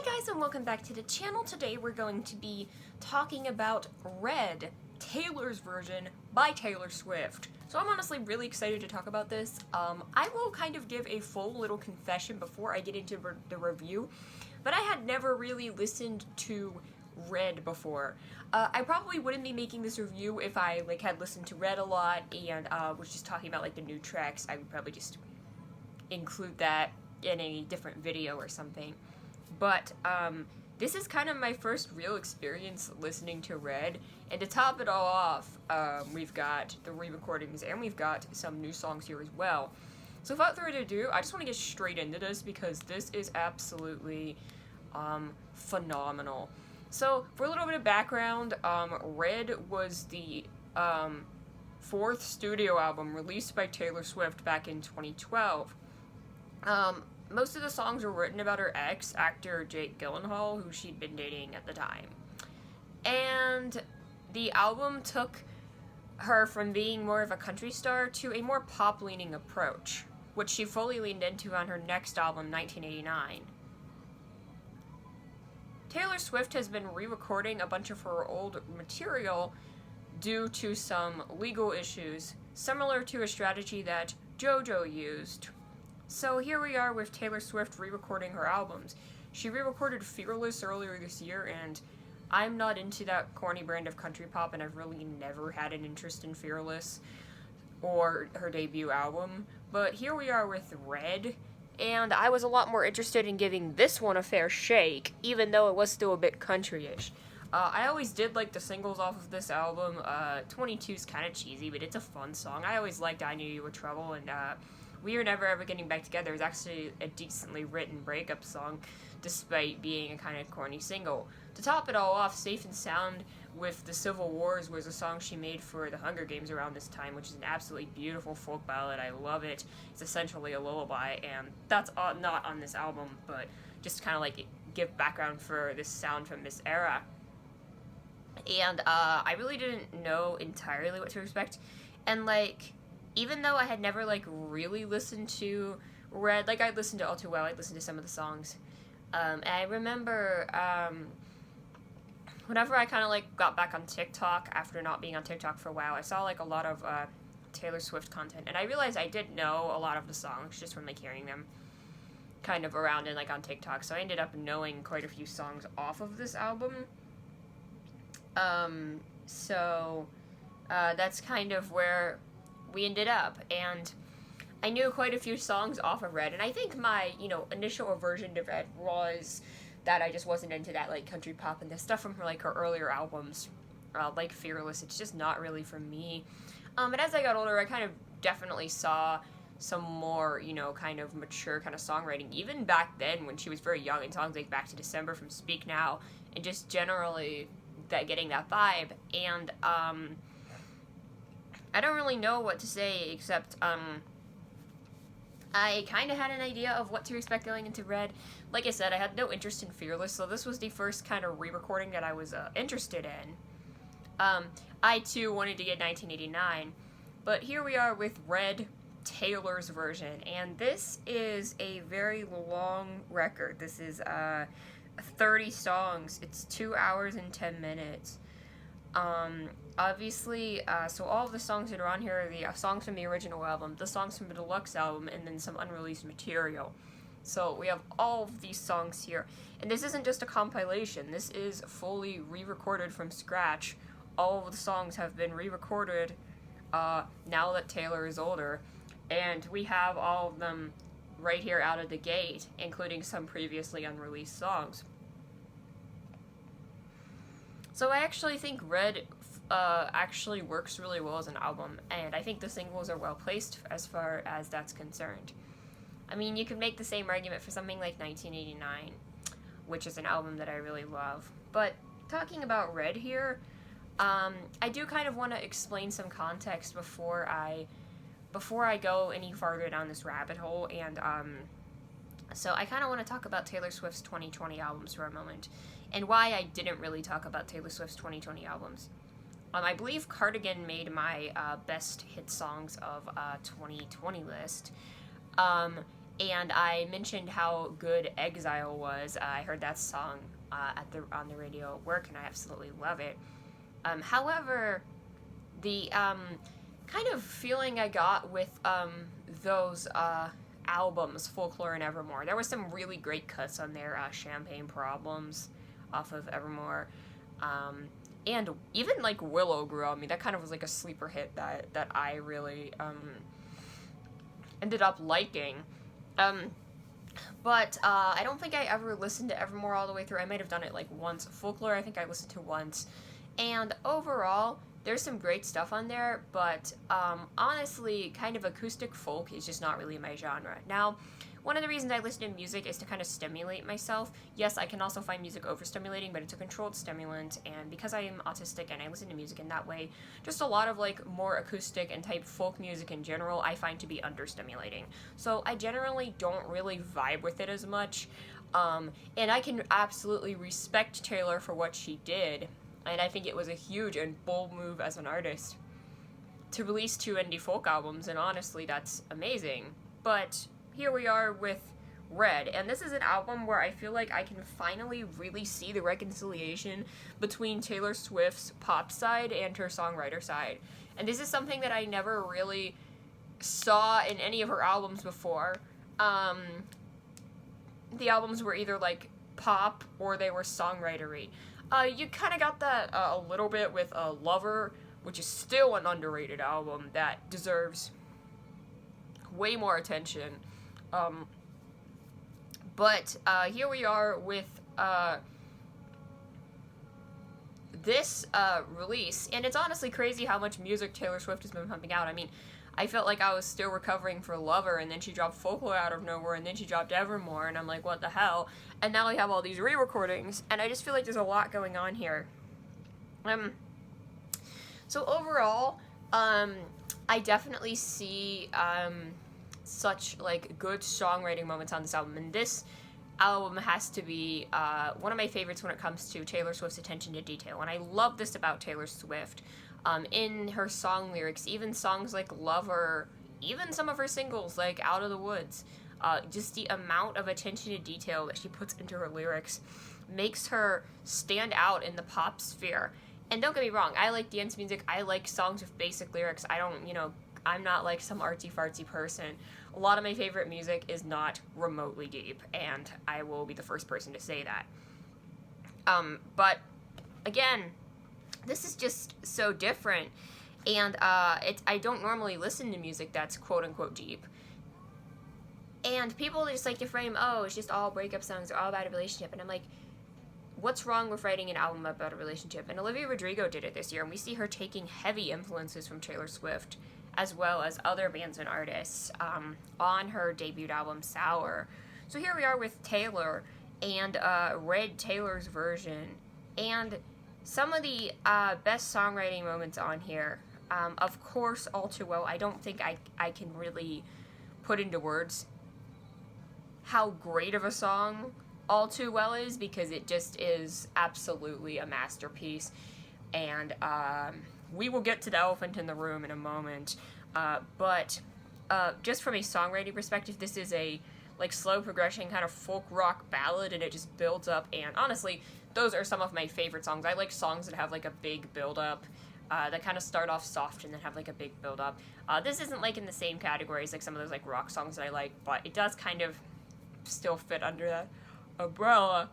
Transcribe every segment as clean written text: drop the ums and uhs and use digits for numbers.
guys, and welcome back to the channel. Today we're going to be talking about Red, Taylor's version by Taylor Swift. So I'm honestly really excited to talk about this. I will kind of give a full little confession before I get into the review, but I had never really listened to Red before. I probably wouldn't be making this review if I had listened to Red a lot and was just talking about the new tracks. I would probably just include that in a different video or something. But this is kind of my first real experience listening to Red, and to top it all off, we've got the re-recordings and we've got some new songs here as well. So without further ado, I just want to get straight into this because this is absolutely phenomenal. So for a little bit of background, Red was the fourth studio album released by Taylor Swift back in 2012. Most of the songs were written about her ex, actor Jake Gyllenhaal, who she'd been dating at the time. And the album took her from being more of a country star to a more pop-leaning approach, which she fully leaned into on her next album, 1989. Taylor Swift has been re-recording a bunch of her old material due to some legal issues, similar to a strategy that JoJo used. So here we are with Taylor Swift re-recording her albums. She re-recorded Fearless earlier this year, and I'm not into that corny brand of country pop, and I've really never had an interest in Fearless or her debut album. But here we are with Red, and I was a lot more interested in giving this one a fair shake, even though it was still a bit country-ish. I always did like the singles off of this album. 22's kind of cheesy, but it's a fun song. I always liked I Knew You Were Trouble, and We Were Never Ever Getting Back Together is actually a decently written breakup song, despite being a kind of corny single. To top it all off, Safe and Sound with the Civil Wars was a song she made for the Hunger Games around this time, which is an absolutely beautiful folk ballad. I love it. It's essentially a lullaby, and that's not on this album, but just kind of give background for this sound from this era. And I really didn't know entirely what to expect, and even though I had never really listened to Red, I'd listened to All Too Well, I'd listened to some of the songs. And I remember whenever I kind of got back on TikTok after not being on TikTok for a while, I saw a lot of Taylor Swift content, and I realized I did know a lot of the songs just from hearing them kind of around and on TikTok. So I ended up knowing quite a few songs off of this album. So that's kind of where we ended up, and I knew quite a few songs off of Red, and I think my, initial aversion to Red was that I just wasn't into that, country pop and the stuff from her, her earlier albums, like Fearless. It's just not really for me. But as I got older, I kind of definitely saw some more, kind of mature kind of songwriting, even back then when she was very young, in songs like Back to December from Speak Now, and just generally getting that vibe, and, I don't really know what to say, except, I kind of had an idea of what to expect going into Red. Like I said, I had no interest in Fearless, so this was the first kind of re-recording that I was interested in. I, too, wanted to get 1989, but here we are with Red, Taylor's version, and this is a very long record. This is, 30 songs. It's 2 hours and 10 minutes. Obviously, so all of the songs that are on here are the songs from the original album, the songs from the deluxe album, and then some unreleased material. So we have all of these songs here. And this isn't just a compilation. This is fully re-recorded from scratch. All of the songs have been re-recorded now that Taylor is older. And we have all of them right here out of the gate, including some previously unreleased songs. So I actually think Red actually works really well as an album, and I think the singles are well placed as far as that's concerned. I mean, you could make the same argument for something like 1989, which is an album that I really love. But talking about Red here, I do kind of want to explain some context before I go any farther down this rabbit hole, and so I kind of want to talk about Taylor Swift's 2020 albums for a moment, and why I didn't really talk about Taylor Swift's 2020 albums. I believe Cardigan made my best hit songs of 2020 list, and I mentioned how good Exile was. I heard that song on the radio at work, and I absolutely love it. However, the kind of feeling I got with those albums, Folklore and Evermore, there was some really great cuts on there. Champagne Problems off of Evermore. And even like Willow grew on me. That kind of was like a sleeper hit that I really ended up liking. But I don't think I ever listened to Evermore all the way through. I might have done it like once. Folklore, I think I listened to once. And overall, there's some great stuff on there, but honestly, kind of acoustic folk is just not really my genre. Now, one of the reasons I listen to music is to kind of stimulate myself. Yes, I can also find music overstimulating, but it's a controlled stimulant, and because I am autistic and I listen to music in that way, just a lot of like more acoustic and type folk music in general I find to be understimulating. So I generally don't really vibe with it as much, and I can absolutely respect Taylor for what she did, and I think it was a huge and bold move as an artist to release 2 indie folk albums, and honestly, that's amazing. But here we are with Red, and this is an album where I feel like I can finally really see the reconciliation between Taylor Swift's pop side and her songwriter side. And this is something that I never really saw in any of her albums before. The albums were either like pop or they were songwritery. You kind of got that a little bit with Lover, which is still an underrated album that deserves way more attention. But here we are with this release, and it's honestly crazy how much music Taylor Swift has been pumping out. I mean, I felt like I was still recovering for Lover, and then she dropped Folklore out of nowhere, and then she dropped Evermore, and I'm like, what the hell? And now I have all these re-recordings, and I just feel like there's a lot going on here. So overall, I definitely see such like good songwriting moments on this album, and this album has to be one of my favorites when it comes to Taylor Swift's attention to detail. And I love this about Taylor Swift in her song lyrics, even songs like Lover, even some of her singles like Out of the Woods. Just the amount of attention to detail that she puts into her lyrics makes her stand out in the pop sphere. And don't get me wrong, I like dance music, I like songs with basic lyrics. I'm not like some artsy-fartsy person. A lot of my favorite music is not remotely deep, and I will be the first person to say that. But, again, this is just so different, and I don't normally listen to music that's quote-unquote deep. And people just like to frame, oh, it's just all breakup songs, or all about a relationship, and I'm like, what's wrong with writing an album about a relationship? And Olivia Rodrigo did it this year, and we see her taking heavy influences from Taylor Swift, as well as other bands and artists on her debut album, Sour. So here we are with Taylor, and Red Taylor's version, and some of the best songwriting moments on here. Of course, All Too Well, I don't think I can really put into words how great of a song All Too Well is, because it just is absolutely a masterpiece, and we will get to the elephant in the room in a moment, but just from a songwriting perspective, this is a like slow progression kind of folk rock ballad, and it just builds up, and honestly, those are some of my favorite songs. I like songs that have like a big build up, that kind of start off soft and then have like a big build up. This isn't like in the same category as like some of those like rock songs that I like, but it does kind of still fit under that umbrella.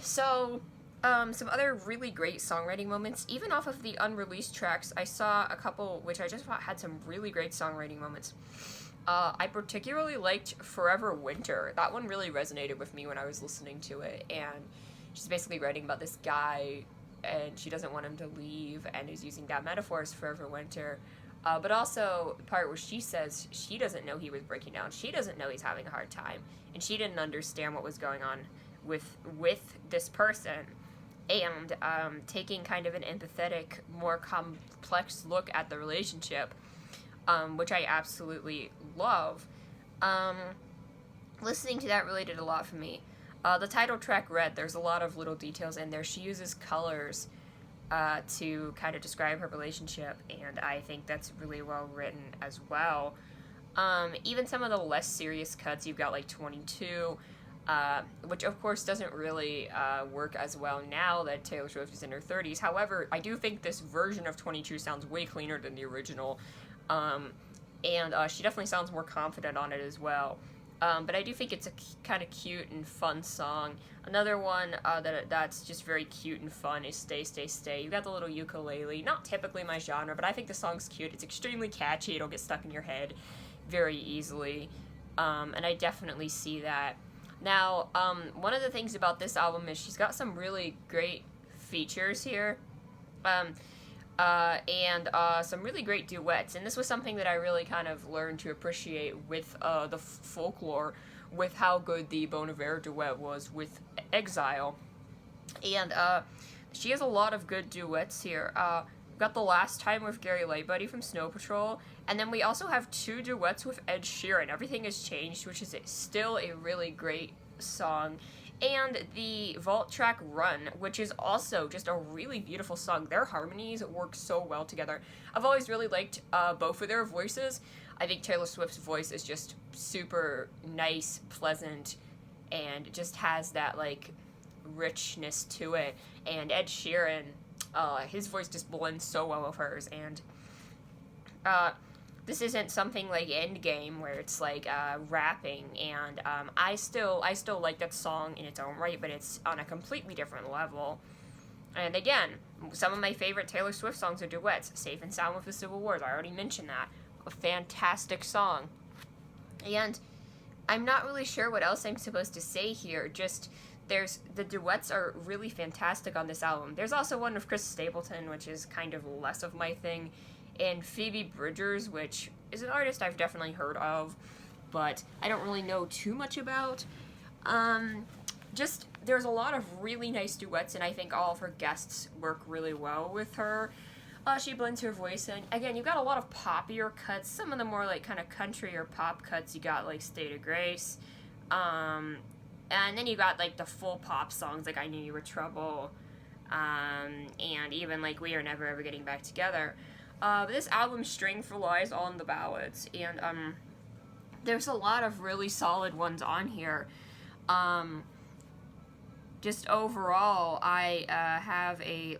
Some other really great songwriting moments, even off of the unreleased tracks, I saw a couple which I just thought had some really great songwriting moments. I particularly liked Forever Winter. That one really resonated with me when I was listening to it, and she's basically writing about this guy, and she doesn't want him to leave, and is using that metaphor as Forever Winter. But also the part where she says she doesn't know he was breaking down. She doesn't know he's having a hard time, and she didn't understand what was going on with this person. And taking kind of an empathetic, more complex look at the relationship, which I absolutely love. Listening to that really did a lot for me. The title track, Red, there's a lot of little details in there. She uses colors to kind of describe her relationship, and I think that's really well written as well. Even some of the less serious cuts, you've got like 22, which of course doesn't really work as well now that Taylor Swift is in her 30s. However, I do think this version of 22 sounds way cleaner than the original, and she definitely sounds more confident on it as well. But I do think it's a kind of cute and fun song. Another one that's just very cute and fun is Stay, Stay, Stay. You got the little ukulele. Not typically my genre, but I think the song's cute. It's extremely catchy. It'll get stuck in your head very easily. And I definitely see that. Now, one of the things about this album is she's got some really great features here. And some really great duets. And this was something that I really kind of learned to appreciate with the folklore, with how good the Bon Iver duet was with Exile. And she has a lot of good duets here. We've got The Last Time with Gary Lightbody from Snow Patrol, and then we also have 2 duets with Ed Sheeran, Everything Has Changed, which is still a really great song, and the vault track Run, which is also just a really beautiful song. Their harmonies work so well together. I've always really liked both of their voices. I think Taylor Swift's voice is just super nice, pleasant, and just has that, like, richness to it. And Ed Sheeran, his voice just blends so well with hers, and this isn't something like Endgame where it's like rapping, and I still like that song in its own right, but it's on a completely different level. And again, some of my favorite Taylor Swift songs are duets. Safe and Sound with the Civil Wars, I already mentioned that. A fantastic song. And I'm not really sure what else I'm supposed to say here, just the duets are really fantastic on this album. There's also one with Chris Stapleton, which is kind of less of my thing, and Phoebe Bridgers, which is an artist I've definitely heard of, but I don't really know too much about. Just, there's a lot of really nice duets, and I think all of her guests work really well with her. She blends her voice in. Again, you've got a lot of poppier cuts, some of the more like kind of country or pop cuts. You got like State of Grace, and then you got like the full pop songs like I Knew You Were Trouble, and even like We Are Never Ever Getting Back Together. This album's strength relies on the ballads, and there's a lot of really solid ones on here. Just overall, I have a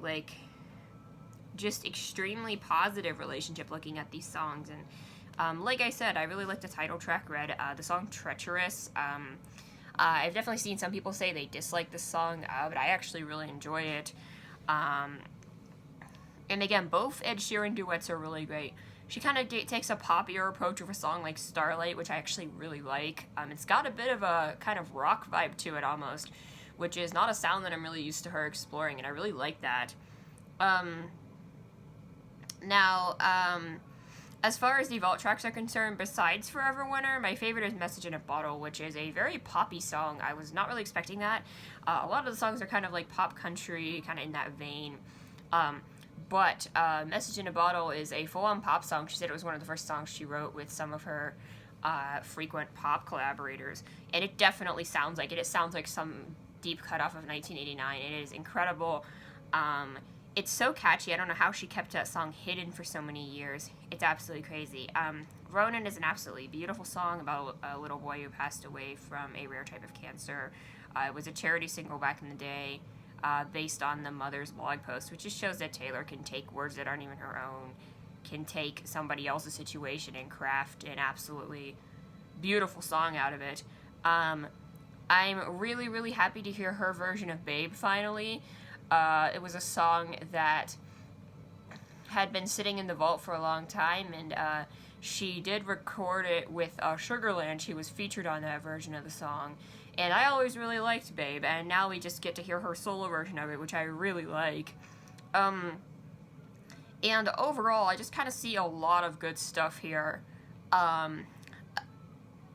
just extremely positive relationship looking at these songs, and like I said, I really like the title track Red, the song Treacherous. I've definitely seen some people say they dislike this song, but I actually really enjoy it. And again, both Ed Sheeran duets are really great. She kind of takes a poppier approach with a song like Starlight, which I actually really like. It's got a bit of a kind of rock vibe to it almost, which is not a sound that I'm really used to her exploring, and I really like that. Now, as far as the vault tracks are concerned, besides Forever Winter, my favorite is Message in a Bottle, which is a very poppy song. I was not really expecting that. A lot of the songs are kind of like pop country, kind of in that vein. But Message in a Bottle is a full-on pop song. She said it was one of the first songs she wrote with some of her frequent pop collaborators. And it definitely sounds like it. It sounds like some deep cut off of 1989. It is incredible. It's so catchy. I don't know how she kept that song hidden for so many years. It's absolutely crazy. Ronan is an absolutely beautiful song about a little boy who passed away from a rare type of cancer. It was a charity single back in the day, based on the mother's blog post, which just shows that Taylor can take words that aren't even her own, can take somebody else's situation and craft an absolutely beautiful song out of it. I'm really, really happy to hear her version of Babe finally. It was a song that had been sitting in the vault for a long time, and she did record it with Sugarland. She was featured on that version of the song, and I always really liked Babe, and now we just get to hear her solo version of it, which I really like. And overall, I just kind of see a lot of good stuff here.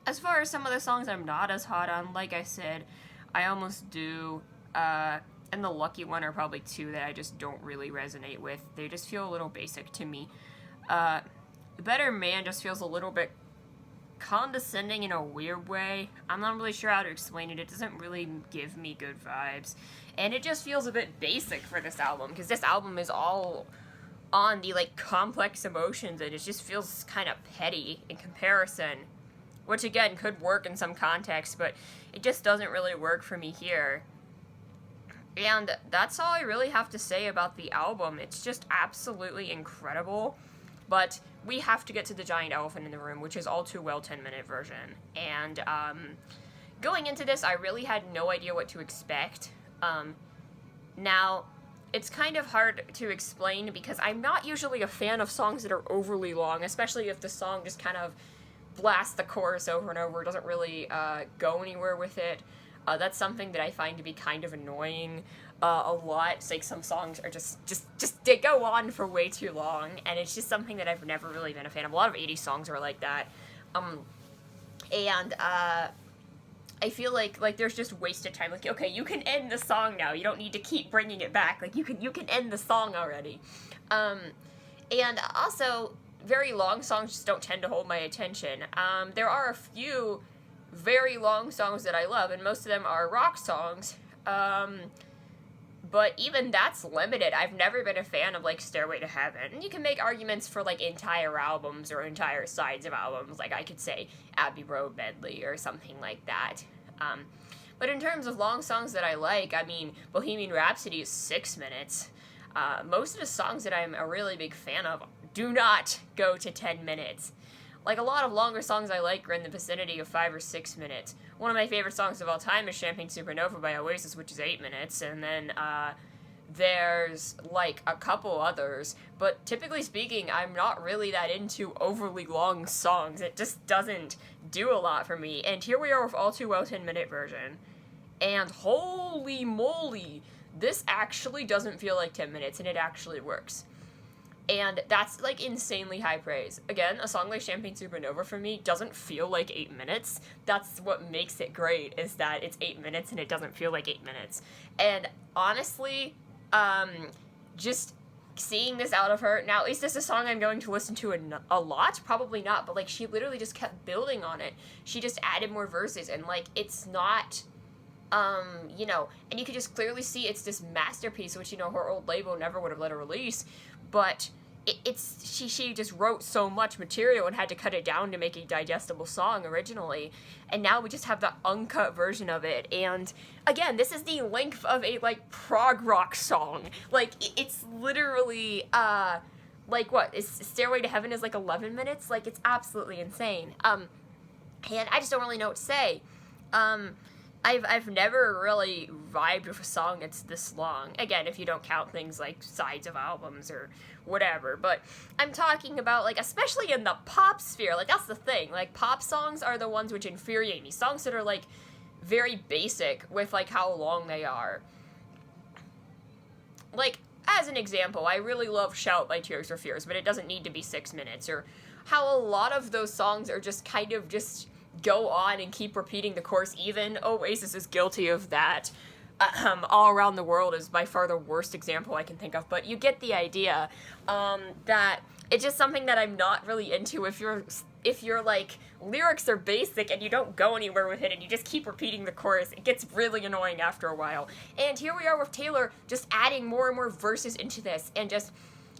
As far as some of the songs I'm not as hot on, like I said, I almost do, and the Lucky One are probably two that I just don't really resonate with. They just feel a little basic to me. Better Man just feels a little bit condescending in a weird way. I'm not really sure how to explain it. It doesn't really give me good vibes. And it just feels a bit basic for this album, because this album is all on the, like, complex emotions, and it just feels kind of petty in comparison. Which, again, could work in some context, but it just doesn't really work for me here. And that's all I really have to say about the album. It's just absolutely incredible. But we have to get to the giant elephant in the room, which is All Too Well 10-minute version. And going into this, I really had no idea what to expect. Now, it's kind of hard to explain because I'm not usually a fan of songs that are overly long, especially if the song just kind of blasts the chorus over and over, doesn't really go anywhere with it. That's something that I find to be kind of annoying a lot. It's like some songs are just they go on for way too long, and it's just something that I've never really been a fan of. A lot of 80s songs are like that. I feel like there's just wasted time. Like, okay, you can end the song now. You don't need to keep bringing it back. Like, you can end the song already. And also, very long songs just don't tend to hold my attention. There are a few very long songs that I love, and most of them are rock songs. But even that's limited. I've never been a fan of, like, Stairway to Heaven. And you can make arguments for, like, entire albums or entire sides of albums. Like, I could say Abbey Road Medley or something like that. But in terms of long songs that I like, I mean, Bohemian Rhapsody is 6 minutes. Most of the songs that I'm a really big fan of do not go to 10 minutes. Like, a lot of longer songs I like are in the vicinity of 5 or 6 minutes. One of my favorite songs of all time is Champagne Supernova by Oasis, which is 8 minutes, and then there's, like, a couple others. But typically speaking, I'm not really that into overly long songs. It just doesn't do a lot for me. And here we are with All Too Well 10-minute version. And holy moly, this actually doesn't feel like 10 minutes, and it actually works. And that's, like, insanely high praise. Again, a song like Champagne Supernova for me doesn't feel like 8 minutes. That's what makes it great, is that it's 8 minutes and it doesn't feel like 8 minutes. And honestly, just seeing this out of her, now, is this a song I'm going to listen to a lot? Probably not, but, like, she literally just kept building on it. She just added more verses, and, like, it's not, you know, and you can just clearly see it's this masterpiece, which, you know, her old label never would have let her release, but she just wrote so much material and had to cut it down to make a digestible song originally, and now we just have the uncut version of it. And again, this is the length of a, like, prog rock song. Like, it's literally like, what is Stairway to Heaven is like 11 minutes. Like, it's absolutely insane. And I just don't really know what to say. I've never really vibed with a song that's this long. Again, if you don't count things like sides of albums or whatever. But I'm talking about, like, especially in the pop sphere. Like, that's the thing. Like, pop songs are the ones which infuriate me. Songs that are, like, very basic with, like, how long they are. Like, as an example, I really love Shout by Tears for Fears, but it doesn't need to be 6 minutes. Or how a lot of those songs are just kind of just go on and keep repeating the chorus. Even Oasis is guilty of that. All Around the World is by far the worst example I can think of, but you get the idea. That it's just something that I'm not really into. If you're like, lyrics are basic and you don't go anywhere with it and you just keep repeating the chorus, it gets really annoying after a while. And here we are with Taylor just adding more and more verses into this, and just,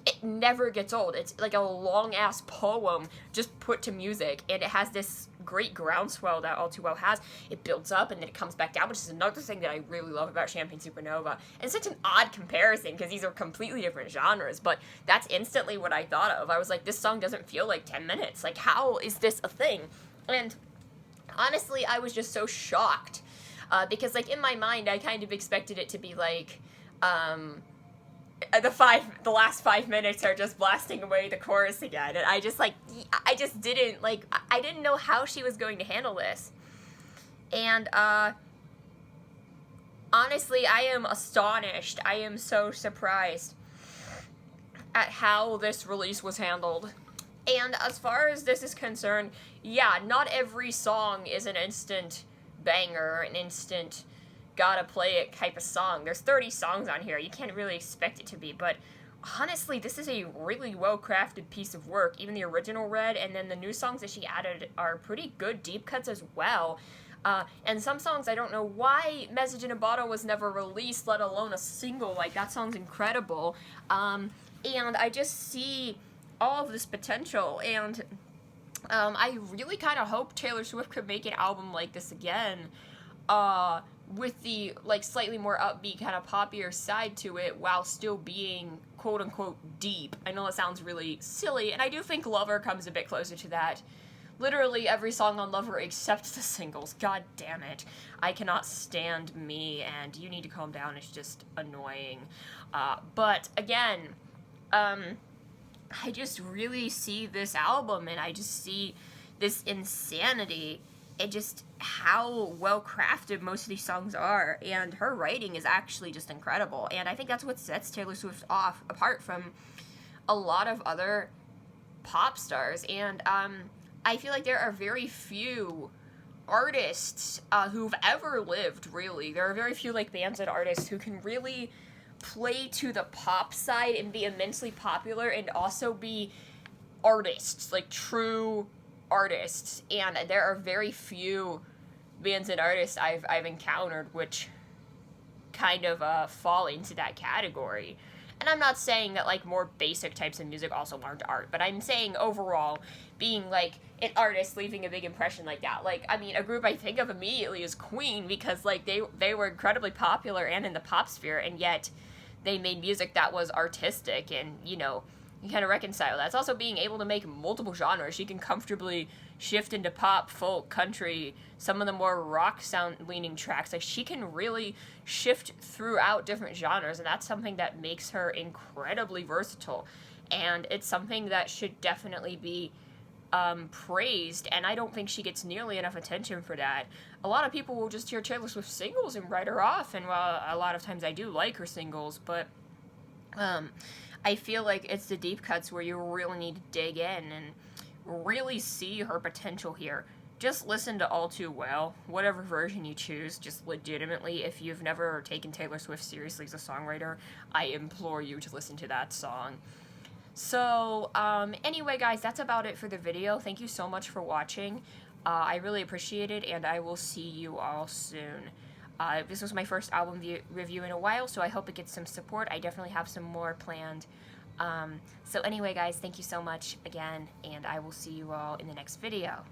it never gets old. It's like a long-ass poem just put to music, and it has this great groundswell that All Too Well has. It builds up, and then it comes back down, which is another thing that I really love about Champagne Supernova. And it's such an odd comparison, because these are completely different genres, but that's instantly what I thought of. I was like, this song doesn't feel like 10 minutes. Like, how is this a thing? And honestly, I was just so shocked, because, like, in my mind, I kind of expected it to be like, the last 5 minutes are just blasting away the chorus again, and I didn't know how she was going to handle this. And, honestly, I am astonished. I am so surprised at how this release was handled. And as far as this is concerned, yeah, not every song is an instant banger, an instant gotta play it type of song. There's 30 songs on here. You can't really expect it to be, but honestly, this is a really well-crafted piece of work. Even the original Red, and then the new songs that she added are pretty good deep cuts as well. And some songs, I don't know why Message in a Bottle was never released, let alone a single. Like, that song's incredible. And I just see all of this potential, and I really kind of hope Taylor Swift could make an album like this again, with the, like, slightly more upbeat, kind of poppier side to it, while still being quote-unquote deep. I know that sounds really silly, and I do think Lover comes a bit closer to that. Literally every song on Lover except the singles. God damn it. I cannot stand Me, and You Need to Calm Down is just annoying. But again, I just really see this album, and I just see this insanity, and just how well crafted most of these songs are, and her writing is actually just incredible, and I think that's what sets Taylor Swift off apart from a lot of other pop stars. And I feel like there are very few artists who've ever lived, really. There are very few, like, bands and artists who can really play to the pop side and be immensely popular and also be artists, like true artists. And there are very few bands and artists I've encountered which kind of fall into that category. And I'm not saying that, like, more basic types of music also aren't art, but I'm saying overall, being, like, an artist leaving a big impression like that. Like, I mean, a group I think of immediately is Queen, because, like, they were incredibly popular and in the pop sphere, and yet they made music that was artistic, and, you know, you kind of reconcile that. It's also being able to make multiple genres. She can comfortably shift into pop, folk, country, some of the more rock sound-leaning tracks. Like, she can really shift throughout different genres, and that's something that makes her incredibly versatile. And it's something that should definitely be praised, and I don't think she gets nearly enough attention for that. A lot of people will just hear Taylor Swift singles and write her off, and while a lot of times I do like her singles, but I feel like it's the deep cuts where you really need to dig in and really see her potential here. Just listen to All Too Well, whatever version you choose. Just legitimately, if you've never taken Taylor Swift seriously as a songwriter, I implore you to listen to that song. So, anyway, guys, that's about it for the video. Thank you so much for watching. I really appreciate it, and I will see you all soon. This was my first album review in a while, so I hope it gets some support. I definitely have some more planned. So anyway, guys, thank you so much again, and I will see you all in the next video.